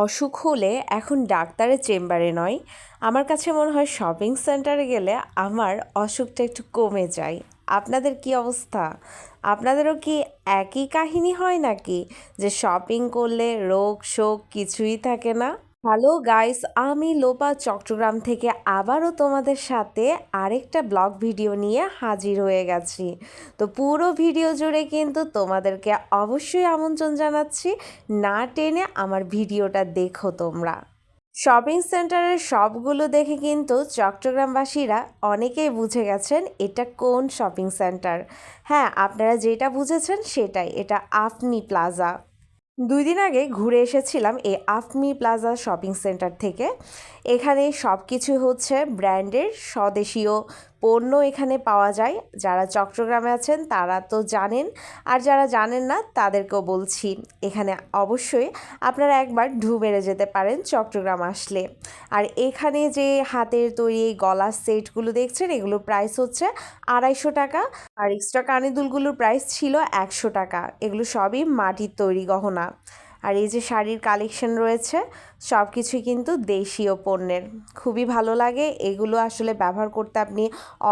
অসুখ হলে এখন ডাক্তারের চেম্বারে নয়, আমার কাছে মনে হয় শপিং সেন্টারে গেলে আমার অসুখটা একটু কমে যায়। আপনাদের কি অবস্থা? আপনাদেরও কি একই কাহিনী হয় নাকি যে শপিং করলে রোগ শোক কিছুই থাকে না? হ্যালো গাইস, আমি লোপা চট্টগ্রাম থেকে আবারও তোমাদের সাথে আরেকটা ব্লগ ভিডিও নিয়ে হাজির হয়ে গেছি। তো পুরো ভিডিও জুড়ে কিন্তু তোমাদেরকে অবশ্যই আমন্ত্রণ জানাচ্ছি, না টেনে আমার ভিডিওটা দেখো তোমরা। শপিং সেন্টারের সবগুলো দেখে কিন্তু চট্টগ্রামবাসীরা অনেকেই বুঝে গেছেন এটা কোন শপিং সেন্টার। হ্যাঁ, আপনারা যেটা বুঝেছেন সেটাই, এটা আফনি প্লাজা। 2 দিন আগে ঘুরে এসেছিলাম এই আফমি প্লাজা শপিং সেন্টার থেকে। এখানে সব কিছু হচ্ছে ব্র্যান্ডের স্বদেশীয় পণ্য এখানে পাওয়া যায়। যারা চট্টগ্রামে আছেন তারা তো জানেন, আর যারা জানেন না তাদেরকেও বলছি, এখানে অবশ্যই আপনারা একবার ঢু মেরে যেতে পারেন চট্টগ্রাম আসলে। আর এখানে যে হাতের তৈরি গলার সেটগুলো দেখছেন, এগুলোর প্রাইস হচ্ছে 250 টাকা, আর এক্সট্রা কানের প্রাইস ছিল 100 টাকা। এগুলো সবই মাটির তৈরি গহনা। আর এই যে শাড়ির কালেকশন রয়েছে, সব কিছুই কিন্তু দেশীয় পণ্যের। খুবই ভালো লাগে এগুলো, আসলে ব্যবহার করতে আপনি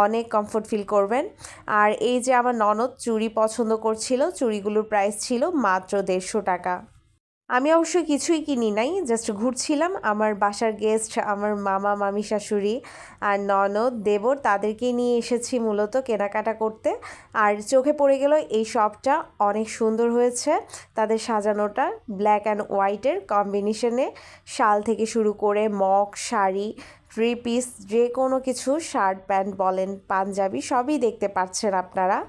অনেক কমফোর্ট ফিল করবেন। আর এই যে আমার ননদ চুড়ি পছন্দ করছিল, চুড়িগুলোর প্রাইস ছিল মাত্র 150 টাকা। আমি অবশ্য কিছুই কিনি নাই, জাস্ট ঘুরছিলাম। আমার বাসার গেস্ট, আমার মামা মামি শাশুড়ি আর ননদ দেবর, তাদেরকেই নিয়ে এসেছি মূলত কেনাকাটা করতে। আর চোখে পড়ে গেল এই শপটা অনেক সুন্দর হয়েছে। তাদের সাজানোটা ব্ল্যাক অ্যান্ড হোয়াইটের কম্বিনেশনে, শাল থেকে শুরু করে মগ, শাড়ি, থ্রি পিস, যে কোনো কিছু, শার্ট প্যান্ট বলেন, পাঞ্জাবি, সবই দেখতে পাচ্ছেন আপনারা।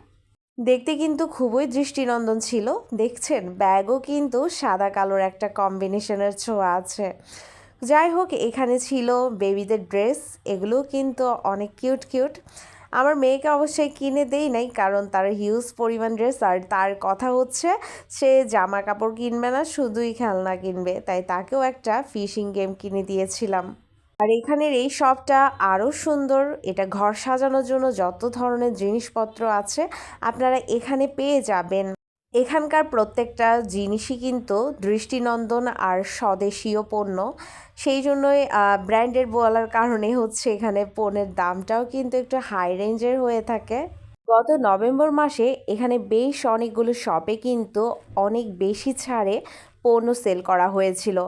দেখতে কিন্তু খুবই দৃষ্টিনন্দন ছিল। দেখছেন ব্যাগও কিন্তু সাদা কালোর একটা কম্বিনেশনের ছোঁয়া আছে। যাই হোক, এখানে ছিল বেবিদের ড্রেস, এগুলোও কিন্তু অনেক কিউট কিউট। আমার মেয়েকে অবশ্যই কিনে দেই নাই, কারণ তার হিউজ পরিমাণ ড্রেস, আর তার কথা হচ্ছে সে জামা কাপড় কিনবে না, শুধুই খেলনা কিনবে, তাই তাকেও একটা ফিশিং গেম কিনে দিয়েছিলাম। আর এখানের এই শপটা আরও সুন্দর। এটা ঘর সাজানোর জন্য যত ধরনের জিনিসপত্র আছে আপনারা এখানে পেয়ে যাবেন। এখানকার প্রত্যেকটা জিনিসই কিন্তু দৃষ্টিনন্দন আর স্বদেশীয় পণ্য, সেই জন্যই ব্র্যান্ডের বলার কারণে হচ্ছে এখানে পণ্যের দামটাও কিন্তু একটু হাই রেঞ্জের হয়ে থাকে। গত নভেম্বর মাসে এখানে বেশ অনেকগুলো শপে কিন্তু অনেক বেশি ছাড়ে পণ্য সেল করা হয়েছিল,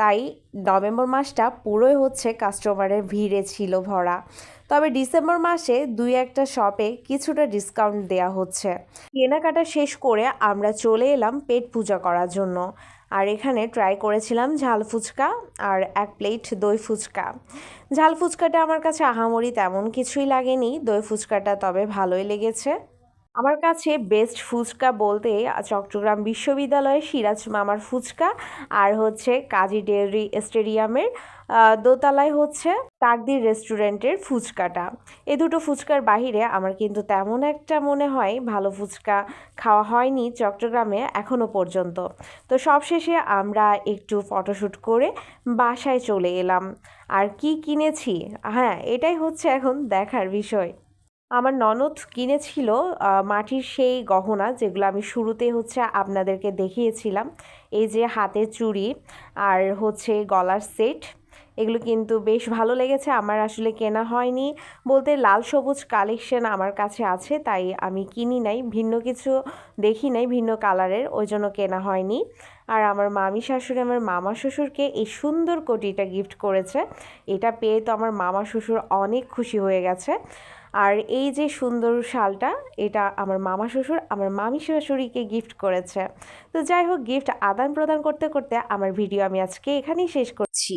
তাই নভেম্বর মাসটা পুরোই হচ্ছে কাস্টমারের ভিড়ে ছিল ভরা। তবে ডিসেম্বর মাসে 2-1টা শপে কিছুটা ডিসকাউন্ট দেওয়া হচ্ছে। কেনাকাটা শেষ করে আমরা চলে এলাম পেট পূজা করার জন্য। আর এখানে ট্রাই করেছিলাম ঝাল ফুচকা আর 1 প্লেট দই ফুচকা। ঝাল ফুচকাটা আমার কাছে আহামরি তেমন কিছুই লাগেনি, দই ফুচকাটা তবে ভালোই লেগেছে। আমার কাছে বেস্ট ফুচকা বলতে চট্টগ্রাম বিশ্ববিদ্যালয়ের সিরাজ মামার ফুচকা, আর হচ্ছে কাজী ডেয়ারি স্টেডিয়ামের দোতলায় হচ্ছে তাকদির রেস্টুরেন্টের ফুচকাটা। এ দুটো ফুচকার বাহিরে আমার কিন্তু তেমন একটা মনে হয় ভালো ফুচকা খাওয়া হয়নি চট্টগ্রামে এখনও পর্যন্ত। তো সবশেষে আমরা একটু ফটোশ্যুট করে বাসায় চলে এলাম। আর কি কিনেছি, হ্যাঁ এটাই হচ্ছে এখন দেখার বিষয়। আমার ননদ কিনেছিল মাটির সেই গহনা, যেগুলো আমি শুরুতে হচ্ছে আপনাদেরকে দেখিয়েছিলাম। এই যে হাতের চুড়ি আর হচ্ছে গলার সেট, এগুলো কিন্তু বেশ ভালো লেগেছে। আমার আসলে কেনা হয়নি বলতে, লাল সবুজ কালেকশন আমার কাছে আছে, তাই আমি কিনি নাই, ভিন্ন কিছু দেখি নাই ভিন্ন কালারের, ওই জন্য কেনা হয়নি। আর আমার মামি শাশুড়ি আমার মামা শ্বশুরকে এই সুন্দর কোটিটা গিফট করেছে। এটা পেয়ে তো আমার মামা শ্বশুর অনেক খুশি হয়ে গেছে। আর এই যে সুন্দর শালটা, এটা আমার মামা শ্বশুর আমার মামি শাশুড়িকে গিফট করেছে। তো যাই হোক, গিফট আদান প্রদান করতে করতে আমার ভিডিও আমি আজকে এখানেই শেষ করছি।